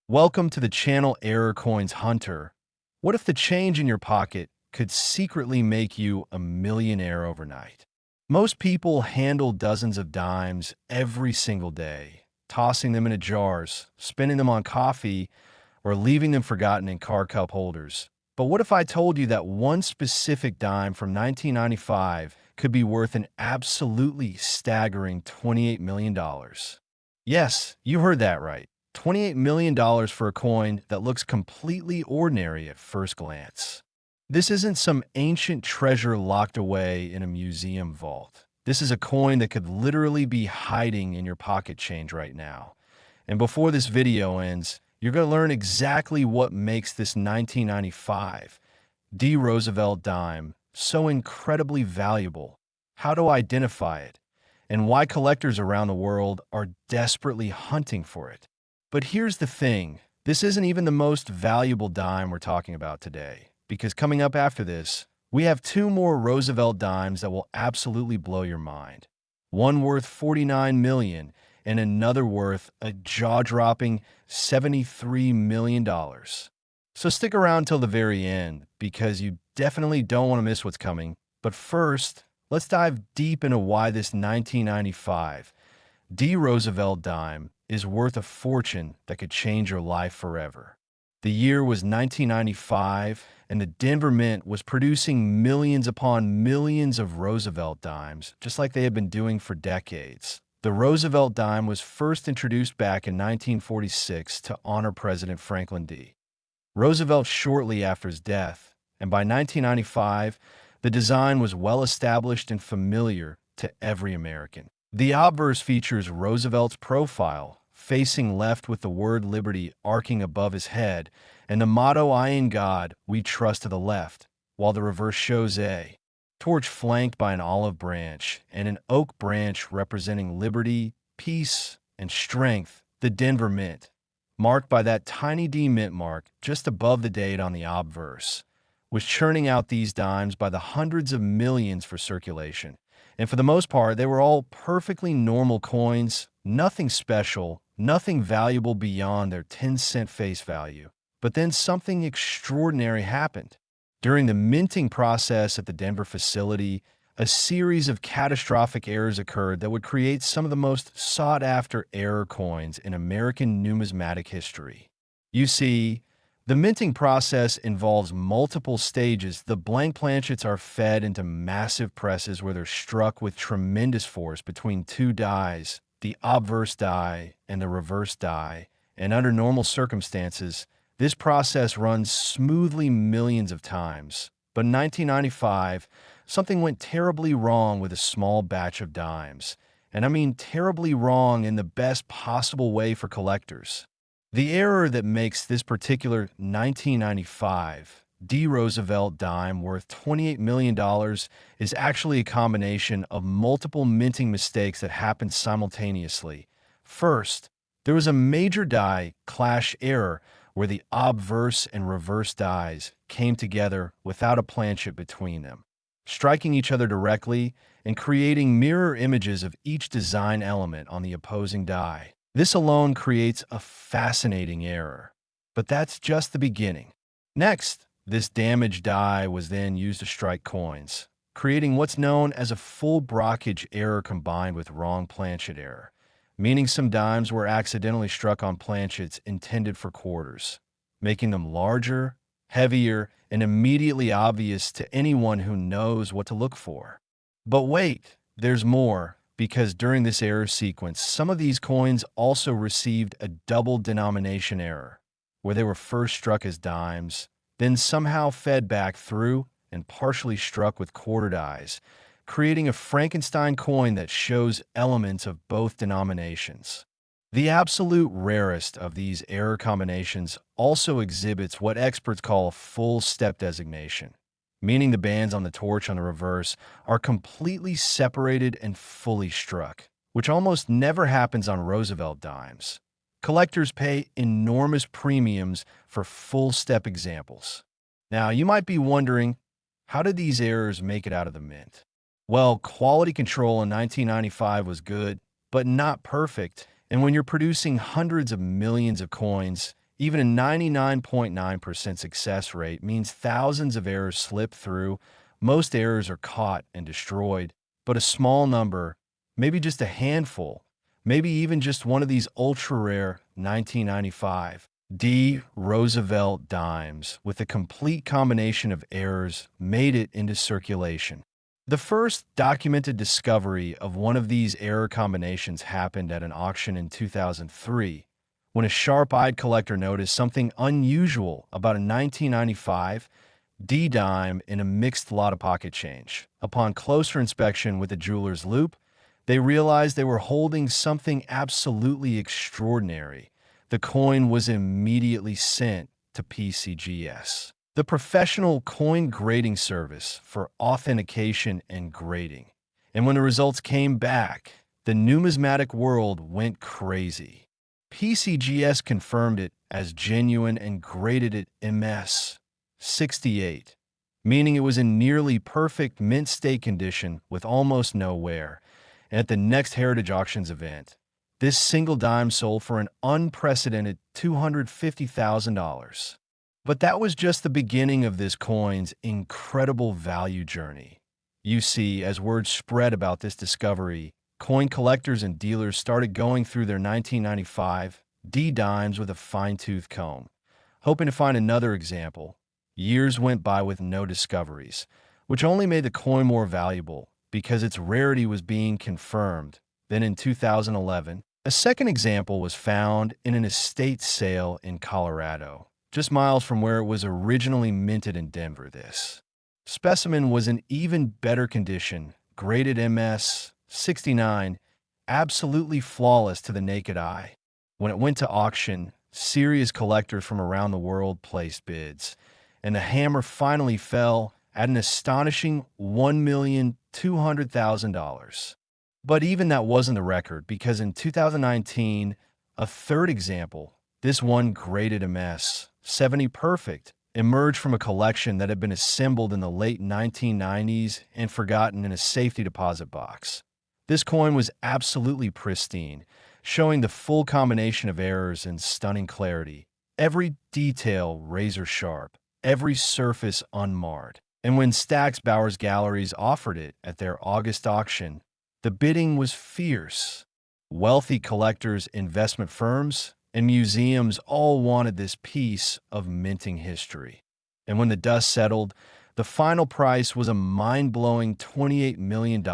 Welcome to the channel Error Coins Hunter. What if the change in your pocket could secretly make you a millionaire overnight? Most people handle dozens of dimes every single day, tossing them into jars, spending them on coffee, or leaving them forgotten in car cup holders. But what if I told you that one specific dime from 1995 could be worth an absolutely staggering $28 million? Yes, you heard that right. $28 million for a coin that looks completely ordinary at first glance. This isn't some ancient treasure locked away in a museum vault. This is a coin that could literally be hiding in your pocket change right now. And before this video ends, you're going to learn exactly what makes this 1995 D. Roosevelt dime so incredibly valuable, how to identify it, and why collectors around the world are desperately hunting for it. But here's the thing, this isn't even the most valuable dime we're talking about today, because coming up after this, we have two more Roosevelt dimes that will absolutely blow your mind. One worth $49 million and another worth a jaw-dropping $73 million. So stick around till the very end, because you definitely don't want to miss what's coming. But first, let's dive deep into why this 1995 D. Roosevelt dime is worth a fortune that could change your life forever. The year was 1995, and the Denver Mint was producing millions upon millions of Roosevelt dimes, just like they had been doing for decades. The Roosevelt dime was first introduced back in 1946 to honor President Franklin D. Roosevelt shortly after his death, and by 1995, the design was well established and familiar to every American. The obverse features Roosevelt's profile, facing left with the word liberty arcing above his head, and the motto, "I in God, we trust," to the left, while the reverse shows a torch flanked by an olive branch and an oak branch representing liberty, peace, and strength. The Denver Mint, marked by that tiny D mint mark just above the date on the obverse, was churning out these dimes by the hundreds of millions for circulation. And for the most part, they were all perfectly normal coins, nothing special, nothing valuable beyond their 10-cent face value. But then something extraordinary happened. During the minting process at the Denver facility, a series of catastrophic errors occurred that would create some of the most sought-after error coins in American numismatic history. You see, the minting process involves multiple stages. The blank planchets are fed into massive presses where they're struck with tremendous force between two dies, the obverse die and the reverse die, and under normal circumstances, this process runs smoothly millions of times. But in 1995, something went terribly wrong with a small batch of dimes. And I mean terribly wrong in the best possible way for collectors. The error that makes this particular 1995 D. Roosevelt dime worth $28 million is actually a combination of multiple minting mistakes that happened simultaneously. First, there was a major die clash error where the obverse and reverse dies came together without a planchet between them, striking each other directly and creating mirror images of each design element on the opposing die. This alone creates a fascinating error, but that's just the beginning. Next, this damaged die was then used to strike coins, creating what's known as a full brockage error combined with wrong planchet error, meaning some dimes were accidentally struck on planchets intended for quarters, making them larger, heavier, and immediately obvious to anyone who knows what to look for. But wait, there's more. Because during this error sequence, some of these coins also received a double denomination error, where they were first struck as dimes, then somehow fed back through and partially struck with quarter dies, creating a Frankenstein coin that shows elements of both denominations. The absolute rarest of these error combinations also exhibits what experts call a full step designation, meaning the bands on the torch on the reverse are completely separated and fully struck, which almost never happens on Roosevelt dimes. Collectors pay enormous premiums for full-step examples. Now, you might be wondering, how did these errors make it out of the mint? Well, quality control in 1995 was good, but not perfect, and when you're producing hundreds of millions of coins, Even a 99.9% success rate means thousands of errors slip through. Most errors are caught and destroyed, but a small number, maybe just a handful, maybe even just one of these ultra-rare 1995 D. Roosevelt dimes with a complete combination of errors made it into circulation. The first documented discovery of one of these error combinations happened at an auction in 2003, when a sharp-eyed collector noticed something unusual about a 1995 D dime in a mixed lot of pocket change. Upon closer inspection with a jeweler's loupe, they realized they were holding something absolutely extraordinary. The coin was immediately sent to PCGS, the professional coin grading service for authentication and grading. And when the results came back, the numismatic world went crazy. PCGS confirmed it as genuine and graded it MS 68, meaning it was in nearly perfect mint state condition with almost no wear. And at the next Heritage Auctions event, this single dime sold for an unprecedented $250,000. But that was just the beginning of this coin's incredible value journey. You see, as word spread about this discovery, coin collectors and dealers started going through their 1995 D dimes with a fine-tooth comb, hoping to find another example. Years went by with no discoveries, which only made the coin more valuable because its rarity was being confirmed. Then in 2011, a second example was found in an estate sale in Colorado, just miles from where it was originally minted in Denver. This specimen was in even better condition, graded MS 69, absolutely flawless to the naked eye. When it went to auction, serious collectors from around the world placed bids, and the hammer finally fell at an astonishing $1,200,000. But even that wasn't the record, because in 2019, a third example, this one graded MS 70 perfect, emerged from a collection that had been assembled in the late 1990s and forgotten in a safety deposit box. This coin was absolutely pristine, showing the full combination of errors and stunning clarity. Every detail razor sharp, every surface unmarred. And when Stack's Bowers Galleries offered it at their August auction, the bidding was fierce. Wealthy collectors, investment firms, and museums all wanted this piece of minting history. And when the dust settled, the final price was a mind-blowing $28 million,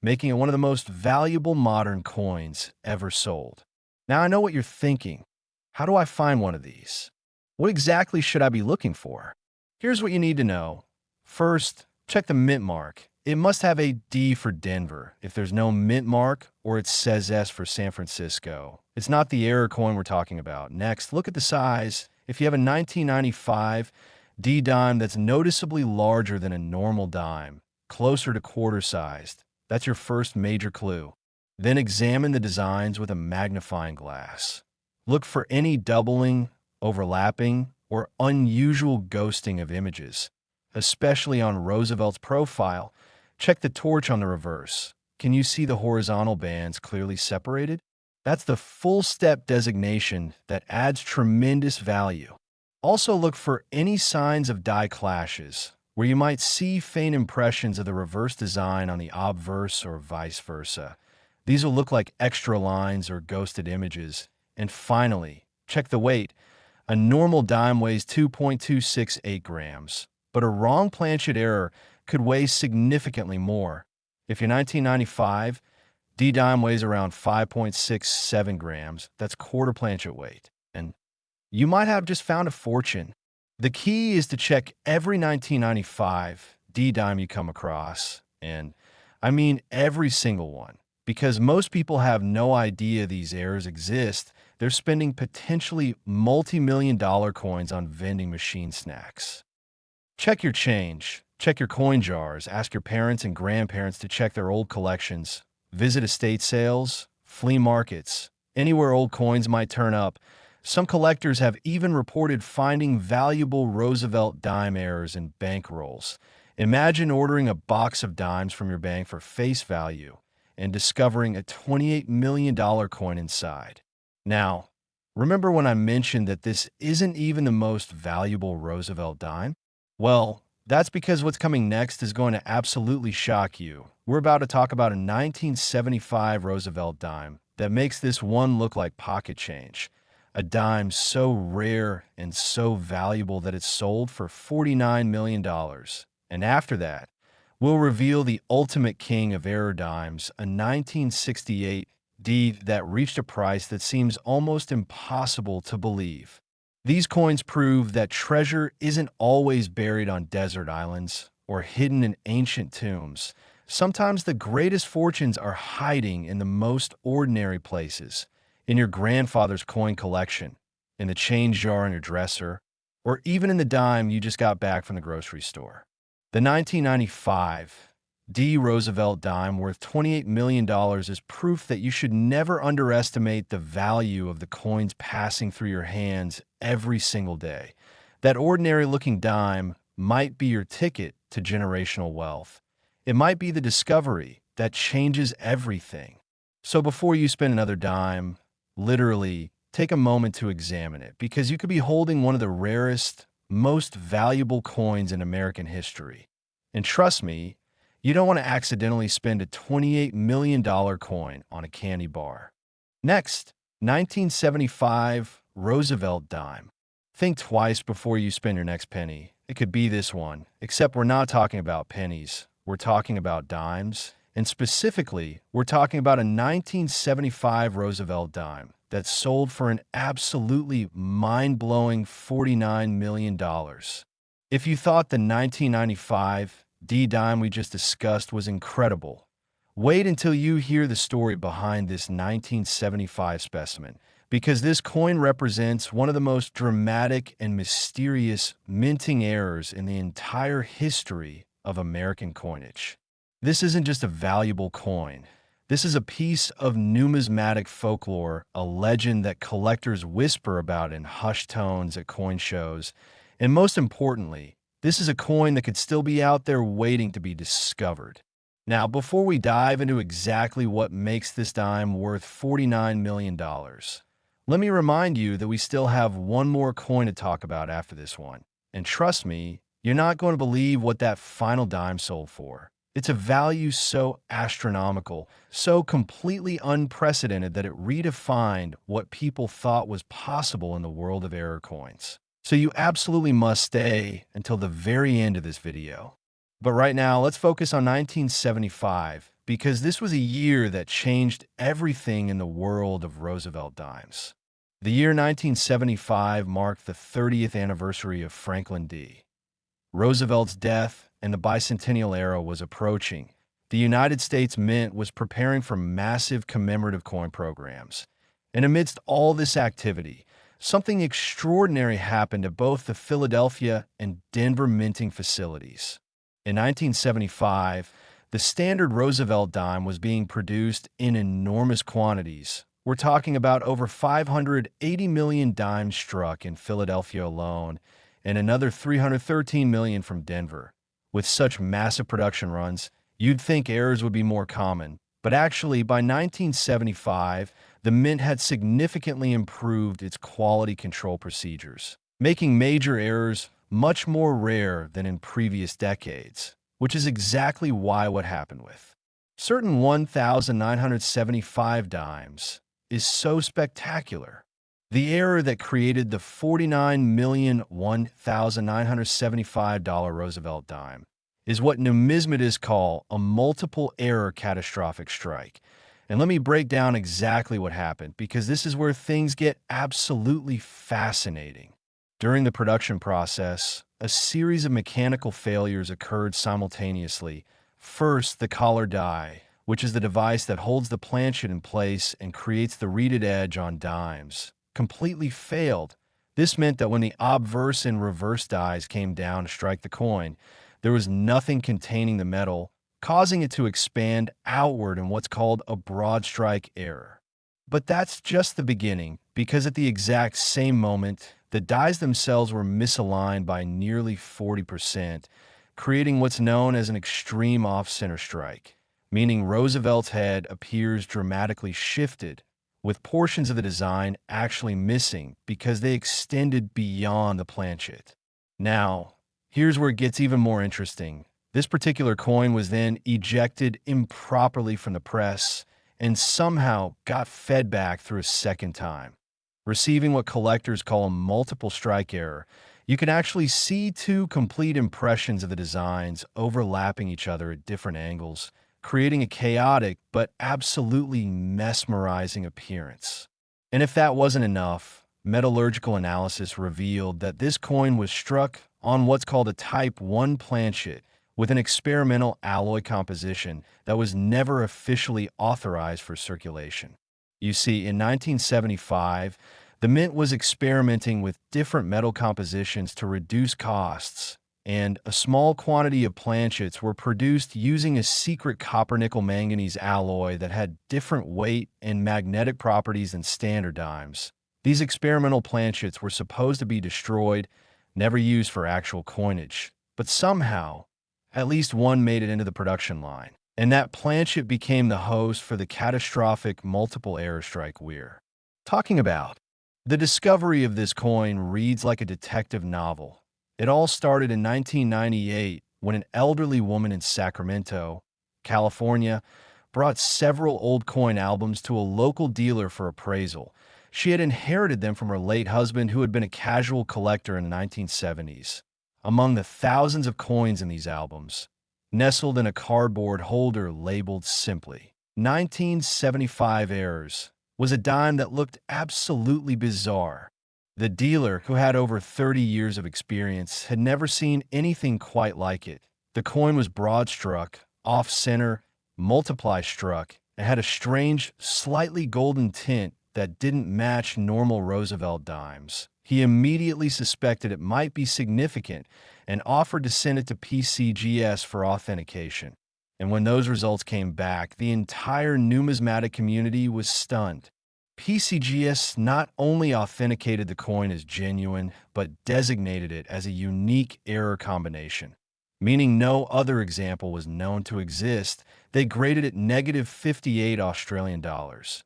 making it one of the most valuable modern coins ever sold. Now I know what you're thinking. How do I find one of these? What exactly should I be looking for? Here's what you need to know. First, check the mint mark. It must have a D for Denver. If there's no mint mark, or it says S for San Francisco, it's not the error coin we're talking about. Next, look at the size. If you have a 1995 D dime that's noticeably larger than a normal dime, closer to quarter-sized, that's your first major clue. Then examine the designs with a magnifying glass. Look for any doubling, overlapping, or unusual ghosting of images, especially on Roosevelt's profile. Check the torch on the reverse. Can you see the horizontal bands clearly separated? That's the full-step designation that adds tremendous value. Also look for any signs of die clashes, where you might see faint impressions of the reverse design on the obverse or vice versa. These will look like extra lines or ghosted images. And finally, check the weight. A normal dime weighs 2.268 grams, but a wrong planchet error could weigh significantly more. If your 1995 D dime weighs around 5.67 grams, that's quarter planchet weight, and you might have just found a fortune. The key is to check every 1995 D dime you come across, and I mean every single one, because most people have no idea these errors exist. They're spending potentially multi-million-dollar coins on vending machine snacks. Check your change. Check your coin jars. Ask your parents and grandparents to check their old collections. Visit estate sales, flea markets, anywhere old coins might turn up. Some collectors have even reported finding valuable Roosevelt dime errors in bank rolls. Imagine ordering a box of dimes from your bank for face value and discovering a $28 million coin inside. Now, Remember when I mentioned that this isn't even the most valuable Roosevelt dime? Well, that's because what's coming next is going to absolutely shock you. We're about to talk about a 1975 Roosevelt dime that makes this one look like pocket change. A dime so rare and so valuable that it's sold for $49 million. And after that, we'll reveal the ultimate king of error dimes, a 1968 D that reached a price that seems almost impossible to believe. These coins prove that treasure isn't always buried on desert islands or hidden in ancient tombs. Sometimes the greatest fortunes are hiding in the most ordinary places, in your grandfather's coin collection, in the change jar on your dresser, or even in the dime you just got back from the grocery store. The 1995 D. Roosevelt dime worth $28 million is proof that you should never underestimate the value of the coins passing through your hands every single day. That ordinary-looking dime might be your ticket to generational wealth. It might be the discovery that changes everything. So before you spend another dime, literally, take a moment to examine it, because you could be holding one of the rarest, most valuable coins in American history. And trust me, you don't want to accidentally spend a $28 million coin on a candy bar. Next, 1975 Roosevelt dime. Think twice before you spend your next penny. It could be this one, except we're not talking about pennies. We're talking about dimes. And specifically, we're talking about a 1975 Roosevelt dime that sold for an absolutely mind-blowing $49 million. If you thought the 1995 D-dime we just discussed was incredible, wait until you hear the story behind this 1975 specimen, because this coin represents one of the most dramatic and mysterious minting errors in the entire history of American coinage. This isn't just a valuable coin. This is a piece of numismatic folklore, a legend that collectors whisper about in hushed tones at coin shows, and most importantly, this is a coin that could still be out there waiting to be discovered. Now, before we dive into exactly what makes this dime worth $49 million, let me remind you that we still have one more coin to talk about after this one. And trust me, you're not going to believe what that final dime sold for. It's a value so astronomical, so completely unprecedented that it redefined what people thought was possible in the world of error coins. So you absolutely must stay until the very end of this video. But right now, let's focus on 1975, because this was a year that changed everything in the world of Roosevelt dimes. The year 1975 marked the 30th anniversary of Franklin D. Roosevelt's death, and the bicentennial era was approaching. The United States Mint was preparing for massive commemorative coin programs. And amidst all this activity, something extraordinary happened at both the Philadelphia and Denver minting facilities. In 1975, the standard Roosevelt dime was being produced in enormous quantities. We're talking about over 580 million dimes struck in Philadelphia alone, and another 313 million from Denver. With such massive production runs, you'd think errors would be more common. But actually, by 1975, the Mint had significantly improved its quality control procedures, making major errors much more rare than in previous decades, which is exactly what happened with certain 1,975 dimes is so spectacular. The error that created the $49,001,975 Roosevelt dime is what numismatists call a multiple error catastrophic strike. And let me break down exactly what happened, because this is where things get absolutely fascinating. During the production process, a series of mechanical failures occurred simultaneously. First, the collar die, which is the device that holds the planchet in place and creates the reeded edge on dimes, completely failed. This meant that when the obverse and reverse dies came down to strike the coin, there was nothing containing the metal, causing it to expand outward in what's called a broad strike error. But that's just the beginning, because at the exact same moment, the dies themselves were misaligned by nearly 40%, creating what's known as an extreme off-center strike, meaning Roosevelt's head appears dramatically shifted, with portions of the design actually missing because they extended beyond the planchet. Now, here's where it gets even more interesting. This particular coin was then ejected improperly from the press and somehow got fed back through a second time, receiving what collectors call a multiple strike error. You can actually see two complete impressions of the designs overlapping each other at different angles, creating a chaotic but absolutely mesmerizing appearance. And if that wasn't enough, metallurgical analysis revealed that this coin was struck on what's called a Type 1 planchet with an experimental alloy composition that was never officially authorized for circulation. You see, in 1975, the Mint was experimenting with different metal compositions to reduce costs, and a small quantity of planchets were produced using a secret copper-nickel manganese alloy that had different weight and magnetic properties than standard dimes. These experimental planchets were supposed to be destroyed, never used for actual coinage, but somehow, at least one made it into the production line, and that planchet became the host for the catastrophic multiple error strike we're talking about. The discovery of this coin reads like a detective novel. It all started in 1998 when an elderly woman in Sacramento, California, brought several old coin albums to a local dealer for appraisal. She had inherited them from her late husband, who had been a casual collector in the 1970s. Among the thousands of coins in these albums, nestled in a cardboard holder labeled simply 1975 errors, was a dime that looked absolutely bizarre. The dealer, who had over 30 years of experience, had never seen anything quite like it. The coin was broad-struck, off-center, multiply-struck, and had a strange, slightly golden tint that didn't match normal Roosevelt dimes. He immediately suspected it might be significant and offered to send it to PCGS for authentication. And when those results came back, the entire numismatic community was stunned. PCGS not only authenticated the coin as genuine, but designated it as a unique error combination, meaning no other example was known to exist. They graded it negative 58 Australian dollars,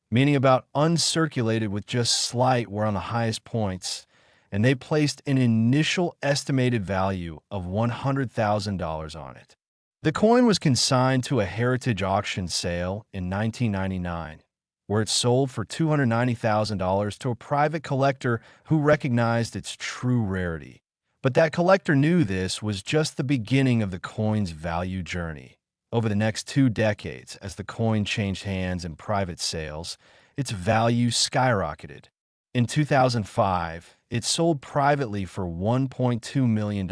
meaning about uncirculated with just slight were on the highest points, and they placed an initial estimated value of $100,000 on it. The coin was consigned to a heritage auction sale in 1999, where it sold for $290,000 to a private collector who recognized its true rarity. But that collector knew this was just the beginning of the coin's value journey. Over the next 2 decades, as the coin changed hands in private sales, its value skyrocketed. In 2005, it sold privately for $1.2 million.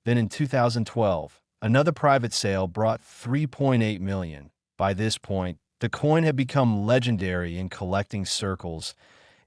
Then in 2012, another private sale brought $3.8 million. By this point, the coin had become legendary in collecting circles,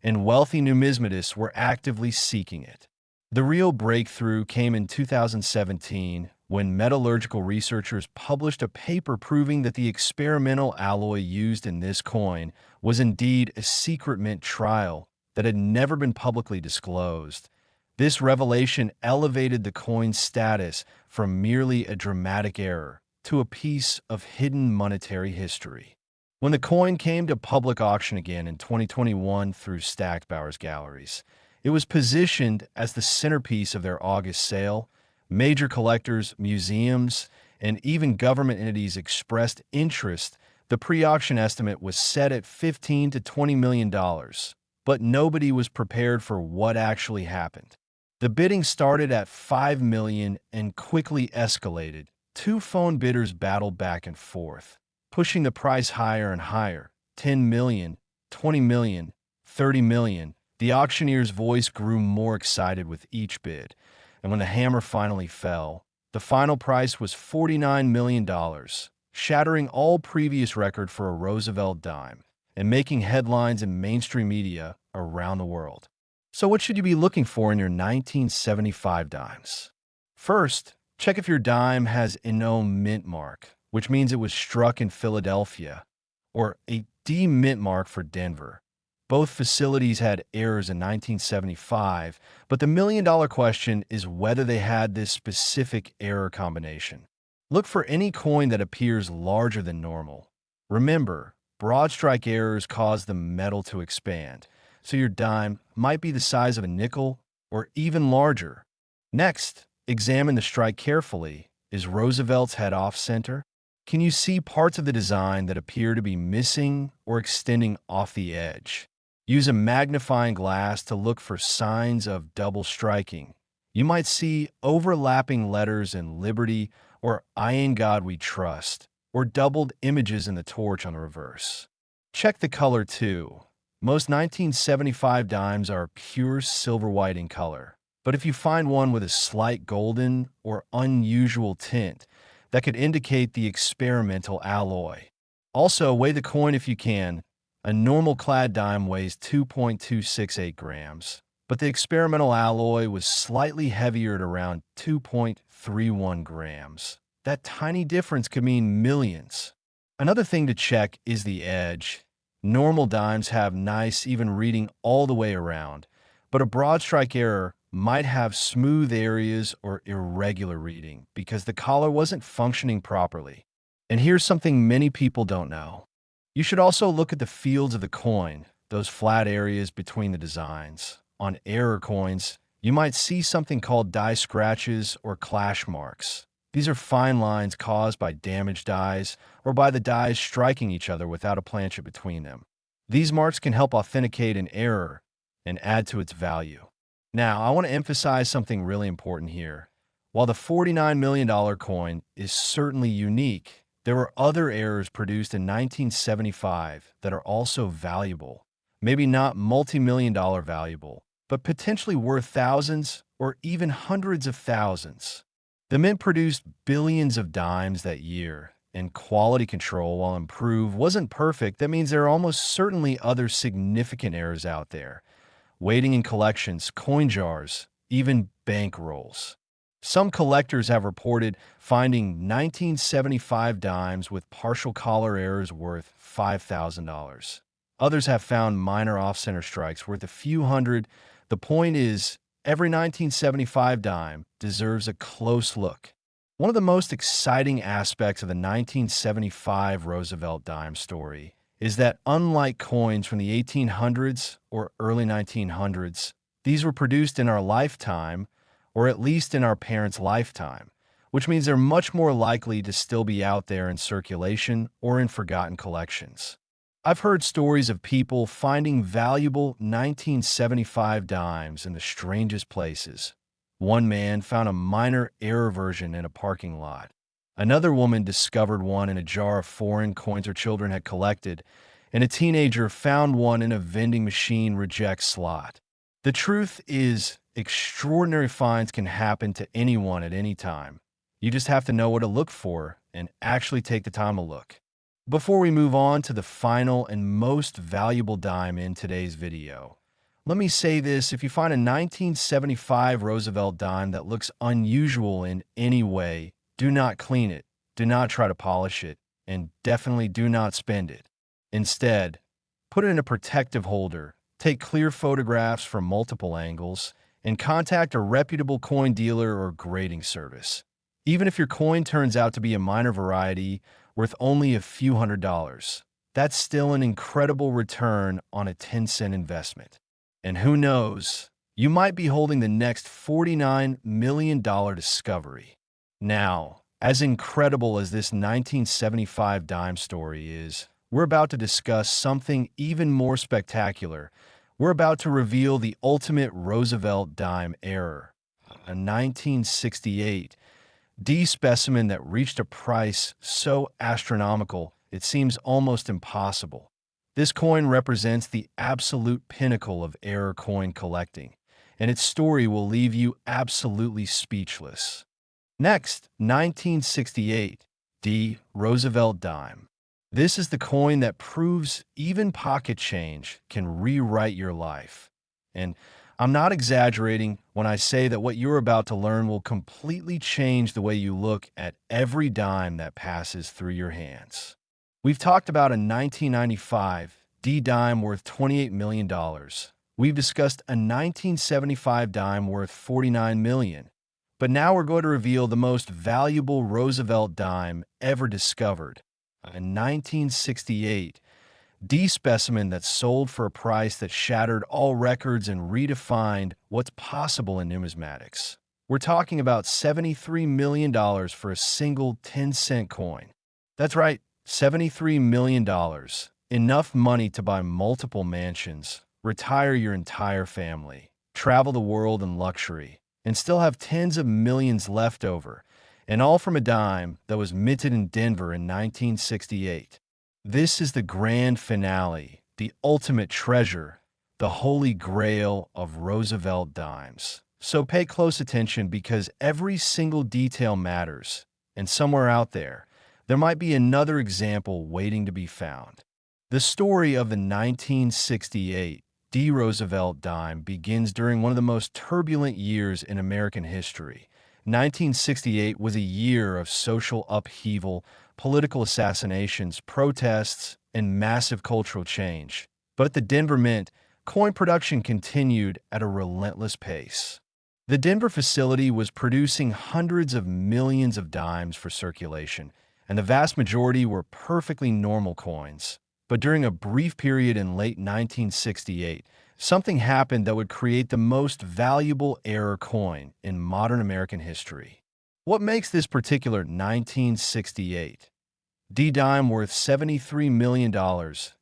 and wealthy numismatists were actively seeking it. The real breakthrough came in 2017 when metallurgical researchers published a paper proving that the experimental alloy used in this coin was indeed a secret mint trial that had never been publicly disclosed. This revelation elevated the coin's status from merely a dramatic error to a piece of hidden monetary history. When the coin came to public auction again in 2021 through Stackbauer's galleries, it was positioned as the centerpiece of their August sale. Major collectors, museums, and even government entities expressed interest. The pre-auction estimate was set at $15 to $20 million, but nobody was prepared for what actually happened. The bidding started at $5 million and quickly escalated. 2 phone bidders battled back and forth, pushing the price higher and higher. $10 million, $20 million, $30 million. The auctioneer's voice grew more excited with each bid, and when the hammer finally fell, the final price was $49 million, shattering all previous record for a Roosevelt dime and making headlines in mainstream media around the world. So what should you be looking for in your 1975 dimes? First, check if your dime has a no mint mark, which means it was struck in Philadelphia, or a D mint mark for Denver. Both facilities had errors in 1975, but the million-dollar question is whether they had this specific error combination. Look for any coin that appears larger than normal. Remember, Broad strike errors cause the metal to expand, so your dime might be the size of a nickel or even larger. Next, examine the strike carefully. Is Roosevelt's head off-center? Can you see parts of the design that appear to be missing or extending off the edge? Use a magnifying glass to look for signs of double striking. You might see overlapping letters in Liberty or I in God We Trust, or doubled images in the torch on the reverse. Check the color too. Most 1975 dimes are pure silver white in color, but if you find one with a slight golden or unusual tint, that could indicate the experimental alloy. Also, weigh the coin if you can. A normal clad dime weighs 2.268 grams, but the experimental alloy was slightly heavier at around 2.31 grams. That tiny difference could mean millions. Another thing to check is the edge. Normal dimes have nice, even reading all the way around, but a broad strike error might have smooth areas or irregular reading because the collar wasn't functioning properly. And here's something many people don't know. You should also look at the fields of the coin, those flat areas between the designs. On error coins, you might see something called die scratches or clash marks. These are fine lines caused by damaged dies or by the dies striking each other without a planchet between them. These marks can help authenticate an error and add to its value. Now, I want to emphasize something really important here. While the $49 million coin is certainly unique, there were other errors produced in 1975 that are also valuable. Maybe not multi-million-dollar valuable, but potentially worth thousands or even hundreds of thousands. The Mint produced billions of dimes that year, and quality control, while improved, wasn't perfect. That means there are almost certainly other significant errors out there, waiting in collections, coin jars, even bank rolls. Some collectors have reported finding 1975 dimes with partial collar errors worth $5,000. Others have found minor off-center strikes worth a few hundred. The point is, every 1975 dime deserves a close look. One of the most exciting aspects of the 1975 Roosevelt dime story is that unlike coins from the 1800s or early 1900s, these were produced in our lifetime, or at least in our parents' lifetime, which means they're much more likely to still be out there in circulation or in forgotten collections. I've heard stories of people finding valuable 1975 dimes in the strangest places. One man found a minor error version in a parking lot. Another woman discovered one in a jar of foreign coins her children had collected, and a teenager found one in a vending machine reject slot. The truth is, extraordinary finds can happen to anyone at any time. You just have to know what to look for and actually take the time to look. Before we move on to the final and most valuable dime in today's video, let me say this: if you find a 1975 Roosevelt dime that looks unusual in any way, do not clean it, do not try to polish it, and definitely do not spend it. Instead, put it in a protective holder, take clear photographs from multiple angles, and contact a reputable coin dealer or grading service. Even if your coin turns out to be a minor variety worth only a few $100s, that's still an incredible return on a 10-cent investment. And who knows, you might be holding the next $49 million discovery. Now, as incredible as this 1975 dime story is, we're about to discuss something even more spectacular. We're about to reveal the ultimate Roosevelt dime error, a 1968 D specimen that reached a price so astronomical it seems almost impossible. This coin represents the absolute pinnacle of error coin collecting, and its story will leave you absolutely speechless. Next, 1968 D Roosevelt dime. This is the coin that proves even pocket change can rewrite your life. And I'm not exaggerating when I say that what you're about to learn will completely change the way you look at every dime that passes through your hands. We've talked about a 1995 D dime worth $28 million. We've discussed a 1975 dime worth $49 million. But now we're going to reveal the most valuable Roosevelt dime ever discovered, a 1968 D specimen that sold for a price that shattered all records and redefined what's possible in numismatics. We're talking about $73 million for a single 10-cent coin. That's right, $73 million. Enough money to buy multiple mansions, retire your entire family, travel the world in luxury, and still have tens of millions left over, and all from a dime that was minted in Denver in 1968. This is the grand finale, the ultimate treasure, the holy grail of Roosevelt dimes. So pay close attention because every single detail matters, and somewhere out there might be another example waiting to be found. The story of the 1968 D. Roosevelt dime begins during one of the most turbulent years in American history. 1968 was a year of social upheaval, political assassinations, protests, and massive cultural change. But at the Denver Mint, coin production continued at a relentless pace. The Denver facility was producing hundreds of millions of dimes for circulation, and the vast majority were perfectly normal coins. But during a brief period in late 1968, something happened that would create the most valuable error coin in modern American history. What makes this particular 1968 D-dime worth $73 million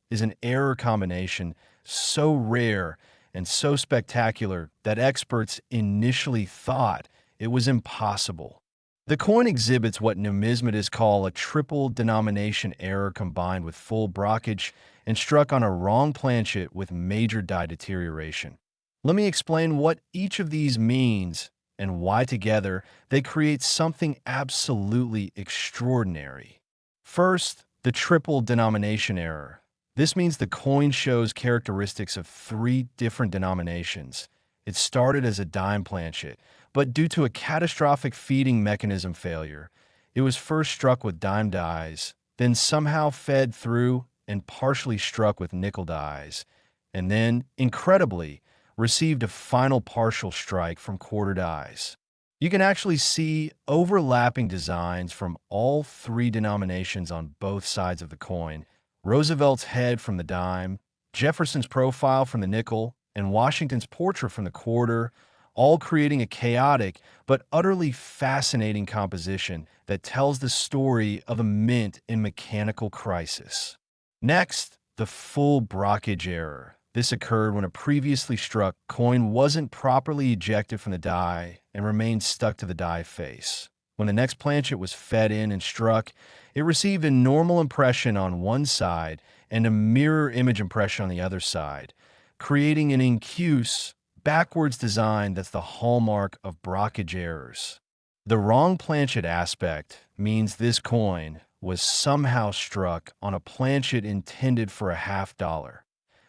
is an error combination so rare and so spectacular that experts initially thought it was impossible. The coin exhibits what numismatists call a triple denomination error combined with full brockage and struck on a wrong planchet with major die deterioration. Let me explain what each of these means and why together they create something absolutely extraordinary. First, the triple denomination error. This means the coin shows characteristics of three different denominations. It started as a dime planchet, but due to a catastrophic feeding mechanism failure, it was first struck with dime dies, then somehow fed through and partially struck with nickel dies, and then, incredibly, received a final partial strike from quarter dies. You can actually see overlapping designs from all three denominations on both sides of the coin: Roosevelt's head from the dime, Jefferson's profile from the nickel, and Washington's portrait from the quarter, all creating a chaotic but utterly fascinating composition that tells the story of a mint in mechanical crisis. Next, the full brockage error. This occurred when a previously struck coin wasn't properly ejected from the die and remained stuck to the die face. When the next planchet was fed in and struck, it received a normal impression on one side and a mirror image impression on the other side, creating an incuse, backwards design that's the hallmark of brockage errors. The wrong planchet aspect means this coin was somehow struck on a planchet intended for a $50,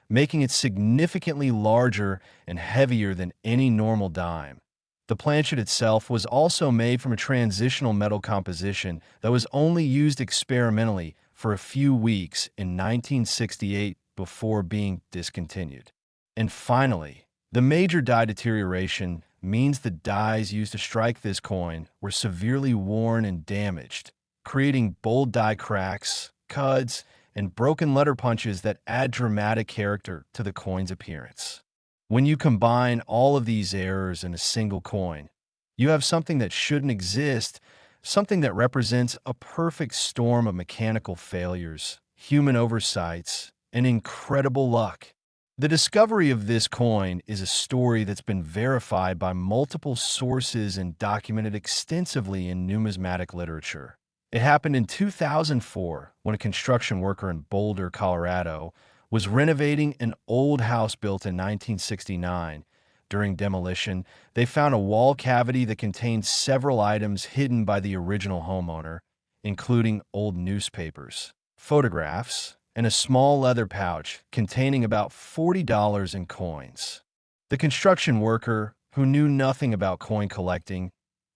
making it significantly larger and heavier than any normal dime. The planchet itself was also made from a transitional metal composition that was only used experimentally for a few weeks in 1968 before being discontinued. And finally, the major die deterioration means the dies used to strike this coin were severely worn and damaged, creating bold die cracks, cuds, and broken letter punches that add dramatic character to the coin's appearance. When you combine all of these errors in a single coin, you have something that shouldn't exist, something that represents a perfect storm of mechanical failures, human oversights, and incredible luck. The discovery of this coin is a story that's been verified by multiple sources and documented extensively in numismatic literature. It happened in 2004 when a construction worker in Boulder, Colorado, was renovating an old house built in 1969. During demolition, they found a wall cavity that contained several items hidden by the original homeowner, including old newspapers, photographs, and a small leather pouch containing about $40 in coins. The construction worker, who knew nothing about coin collecting,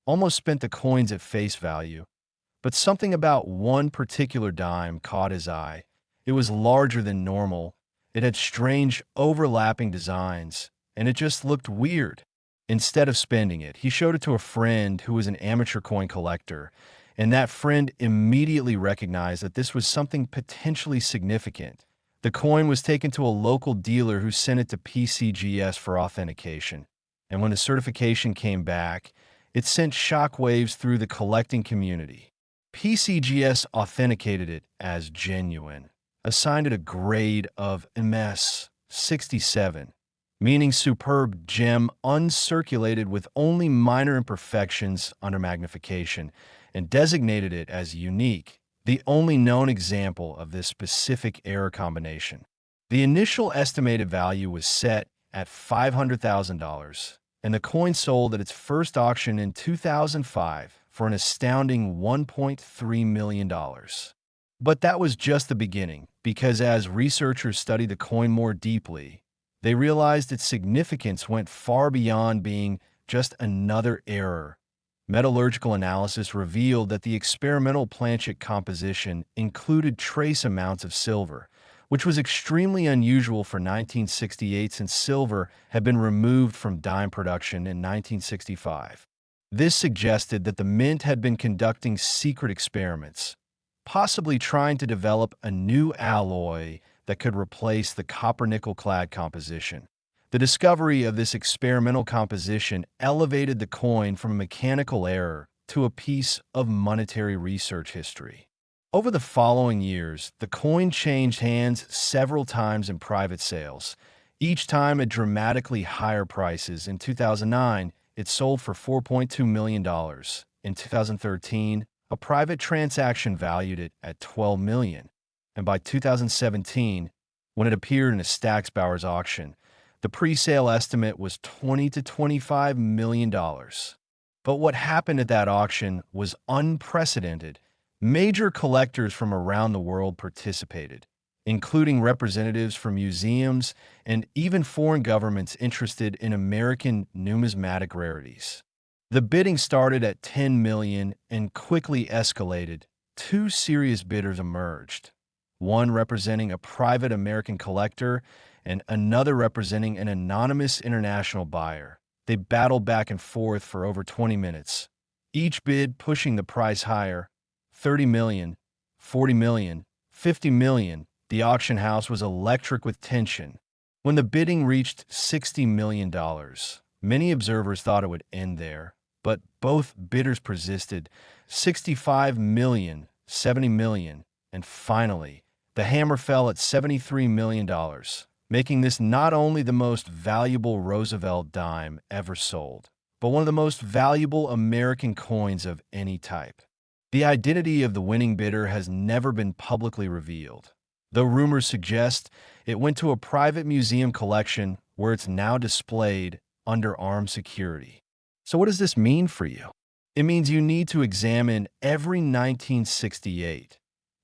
almost spent the coins at face value. But something about one particular dime caught his eye. It was larger than normal, it had strange overlapping designs, and it just looked weird. Instead of spending it, he showed it to a friend who was an amateur coin collector, and that friend immediately recognized that this was something potentially significant. The coin was taken to a local dealer who sent it to PCGS for authentication. And when the certification came back, it sent shockwaves through the collecting community. PCGS authenticated it as genuine, assigned it a grade of MS 67, meaning superb gem uncirculated with only minor imperfections under magnification, and designated it as unique, the only known example of this specific error combination. The initial estimated value was set at $500,000, and the coin sold at its first auction in 2005 for an astounding $1.3 million. But that was just the beginning, because as researchers studied the coin more deeply, they realized its significance went far beyond being just another error. Metallurgical analysis revealed that the experimental planchet composition included trace amounts of silver, which was extremely unusual for 1968 since silver had been removed from dime production in 1965. This suggested that the mint had been conducting secret experiments, possibly trying to develop a new alloy that could replace the copper-nickel clad composition. The discovery of this experimental composition elevated the coin from a mechanical error to a piece of monetary research history. Over the following years, the coin changed hands several times in private sales, each time at dramatically higher prices. In 2009, it sold for $4.2 million. In 2013, a private transaction valued it at $12 million. And by 2017, when it appeared in a Stack's Bowers auction, the pre-sale estimate was $20 to $25 million. But what happened at that auction was unprecedented. Major collectors from around the world participated, including representatives from museums and even foreign governments interested in American numismatic rarities. The bidding started at $10 million and quickly escalated. Two serious bidders emerged, one representing a private American collector and another representing an anonymous international buyer. They battled back and forth for over 20 minutes, each bid pushing the price higher. 30 million, 40 million, 50 million. The auction house was electric with tension. When the bidding reached $60 million, many observers thought it would end there, but both bidders persisted. 65 million, 70 million, and finally, the hammer fell at $73 million, making this not only the most valuable Roosevelt dime ever sold, but one of the most valuable American coins of any type. The identity of the winning bidder has never been publicly revealed, though rumors suggest it went to a private museum collection where it's now displayed under armed security. So what does this mean for you? It means you need to examine every 1968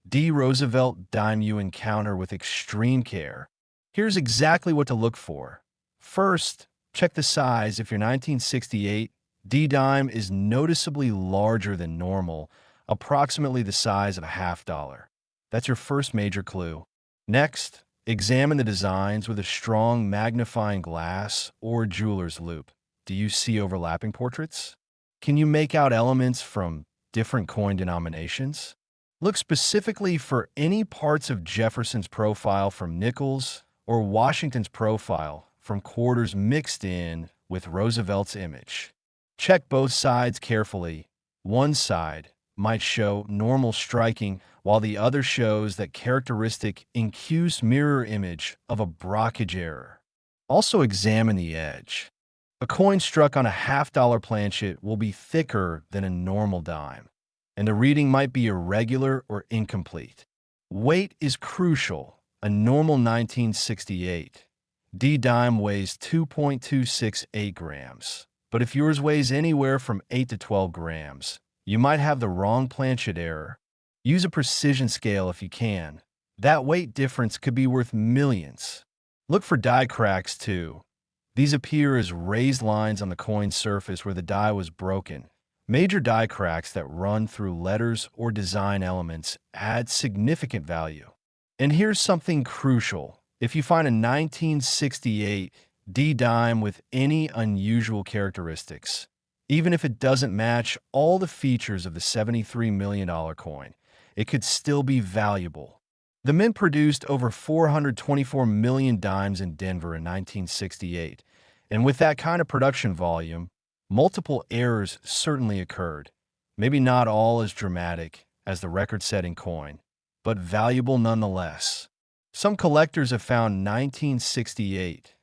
D. Roosevelt dime you encounter with extreme care. Here's exactly what to look for. First, check the size. If your 1968 D dime is noticeably larger than normal, approximately the size of a $50, that's your first major clue. Next, examine the designs with a strong magnifying glass or jeweler's loupe. Do you see overlapping portraits? Can you make out elements from different coin denominations? Look specifically for any parts of Jefferson's profile from nickels or Washington's profile from quarters mixed in with Roosevelt's image. Check both sides carefully. One side might show normal striking, while the other shows that characteristic incused mirror image of a brockage error. Also examine the edge. A coin struck on a $50 planchet will be thicker than a normal dime, and the reading might be irregular or incomplete. Weight is crucial. A normal 1968 D dime weighs 2.268 grams, but if yours weighs anywhere from 8 to 12 grams, you might have the wrong planchet error. Use a precision scale if you can. That weight difference could be worth millions. Look for die cracks too. These appear as raised lines on the coin's surface where the die was broken. Major die cracks that run through letters or design elements add significant value. And here's something crucial. If you find a 1968 D dime with any unusual characteristics, even if it doesn't match all the features of the $73 million coin, it could still be valuable. The Mint produced over 424 million dimes in Denver in 1968, and with that kind of production volume, multiple errors certainly occurred. Maybe not all as dramatic as the record-setting coin, but valuable nonetheless. Some collectors have found 1968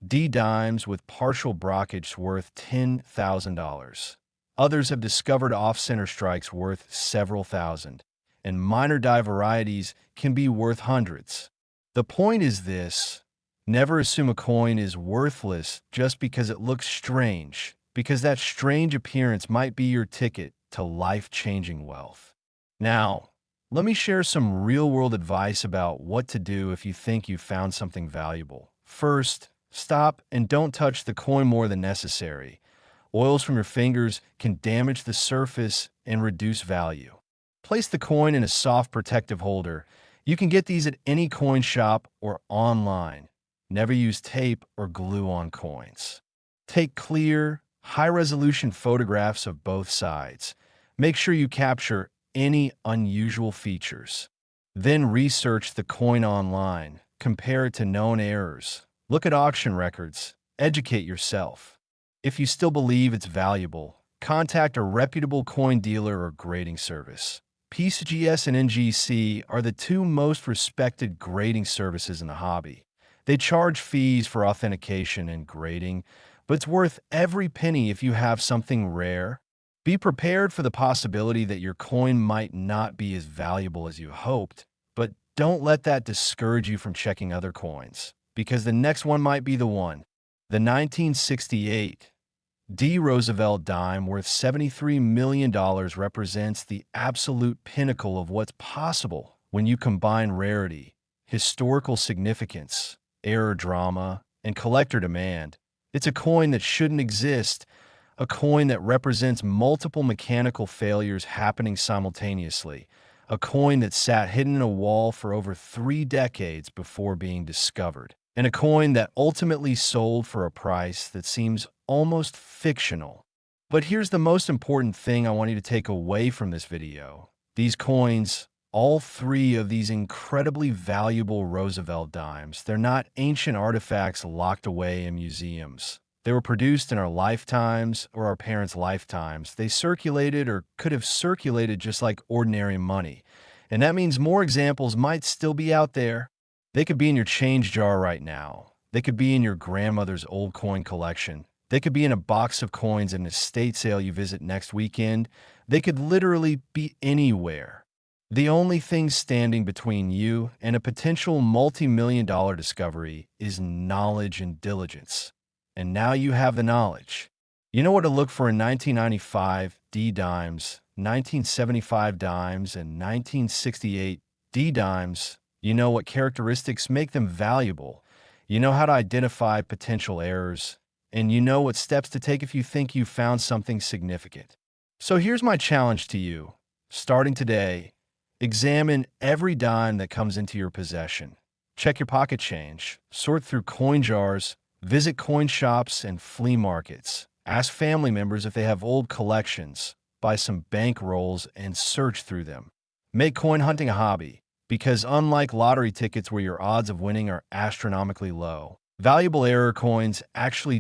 D dimes with partial brockage worth $10,000. Others have discovered off-center strikes worth several thousand, and minor die varieties can be worth hundreds. The point is this: never assume a coin is worthless just because it looks strange, because that strange appearance might be your ticket to life-changing wealth. Now, let me share some real-world advice about what to do if you think you've found something valuable. First, stop and don't touch the coin more than necessary. Oils from your fingers can damage the surface and reduce value. Place the coin in a soft protective holder. You can get these at any coin shop or online. Never use tape or glue on coins. Take clear, high-resolution photographs of both sides. Make sure you capture any unusual features. Then research the coin online. Compare it to known errors. Look at auction records. Educate yourself. If you still believe it's valuable, contact a reputable coin dealer or grading service. PCGS and NGC are the two most respected grading services in the hobby. They charge fees for authentication and grading, but it's worth every penny if you have something rare. Be prepared for the possibility that your coin might not be as valuable as you hoped, but don't let that discourage you from checking other coins, because the next one might be the one. The 1968 D. Roosevelt dime worth $73 million represents the absolute pinnacle of what's possible when you combine rarity, historical significance, error drama, and collector demand. It's a coin that shouldn't exist, a coin that represents multiple mechanical failures happening simultaneously, a coin that sat hidden in a wall for over 3 decades before being discovered, and a coin that ultimately sold for a price that seems almost fictional. But here's the most important thing I want you to take away from this video. These coins, all 3 of these incredibly valuable Roosevelt dimes, they're not ancient artifacts locked away in museums. They were produced in our lifetimes or our parents' lifetimes. They circulated or could have circulated just like ordinary money. And that means more examples might still be out there. They could be in your change jar right now. They could be in your grandmother's old coin collection. They could be in a box of coins at an estate sale you visit next weekend. They could literally be anywhere. The only thing standing between you and a potential multi-million-dollar discovery is knowledge and diligence. And now you have the knowledge. You know what to look for in 1995 D dimes, 1975 dimes, and 1968 D dimes. You know what characteristics make them valuable. You know how to identify potential errors. And you know what steps to take if you think you found something significant. So here's my challenge to you. Starting today, examine every dime that comes into your possession. Check your pocket change. Sort through coin jars. Visit coin shops and flea markets. Ask family members if they have old collections. Buy some bank rolls and search through them. Make coin hunting a hobby, because unlike lottery tickets where your odds of winning are astronomically low, valuable error coins actually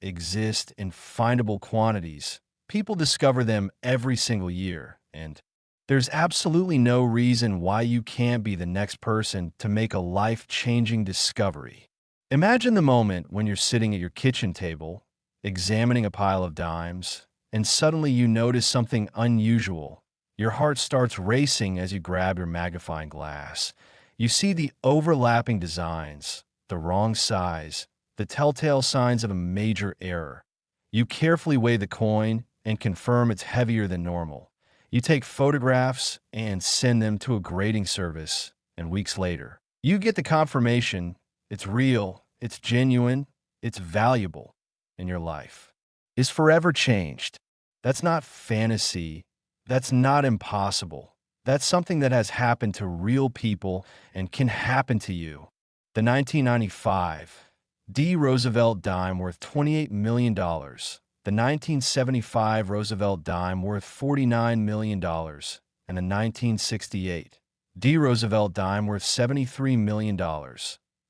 exist in findable quantities. People discover them every single year, and there's absolutely no reason why you can't be the next person to make a life-changing discovery. Imagine the moment when you're sitting at your kitchen table, examining a pile of dimes, and suddenly you notice something unusual. Your heart starts racing as you grab your magnifying glass. You see the overlapping designs, the wrong size, the telltale signs of a major error. You carefully weigh the coin and confirm it's heavier than normal. You take photographs and send them to a grading service, and weeks later, you get the confirmation it's real, it's genuine, it's valuable, and your life is forever changed. That's not fantasy. That's not impossible. That's something that has happened to real people and can happen to you. The 1995 D. Roosevelt dime worth $28 million. The 1975 Roosevelt dime worth $49 million. And the 1968 D. Roosevelt dime worth $73 million.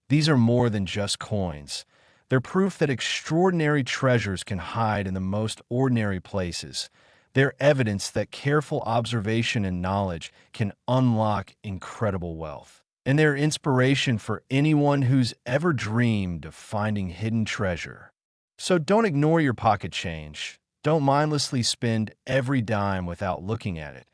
These are more than just coins. They're proof that extraordinary treasures can hide in the most ordinary places. They're evidence that careful observation and knowledge can unlock incredible wealth. And they're inspiration for anyone who's ever dreamed of finding hidden treasure. So don't ignore your pocket change. Don't mindlessly spend every dime without looking at it.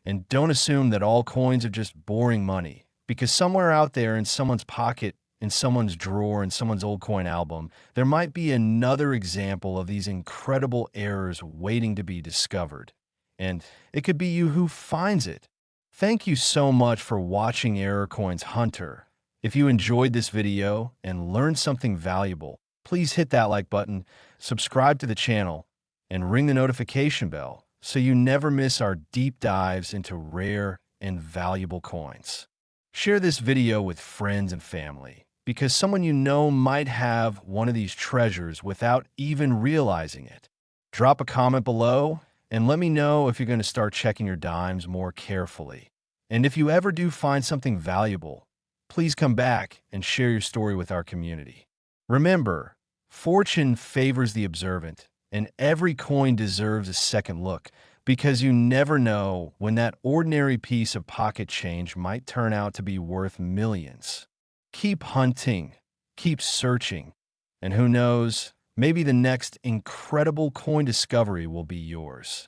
And don't assume that all coins are just boring money, because somewhere out there in someone's pocket, in someone's drawer, in someone's old coin album, there might be another example of these incredible errors waiting to be discovered. And it could be you who finds it. Thank you so much for watching Error Coins Hunter. If you enjoyed this video and learned something valuable, please hit that like button, subscribe to the channel, and ring the notification bell so you never miss our deep dives into rare and valuable coins. Share this video with friends and family, because someone you know might have one of these treasures without even realizing it. Drop a comment below and let me know if you're going to start checking your dimes more carefully. And if you ever do find something valuable, please come back and share your story with our community. Remember, fortune favors the observant, and every coin deserves a second look, because you never know when that ordinary piece of pocket change might turn out to be worth millions. Keep hunting, keep searching, and who knows, maybe the next incredible coin discovery will be yours.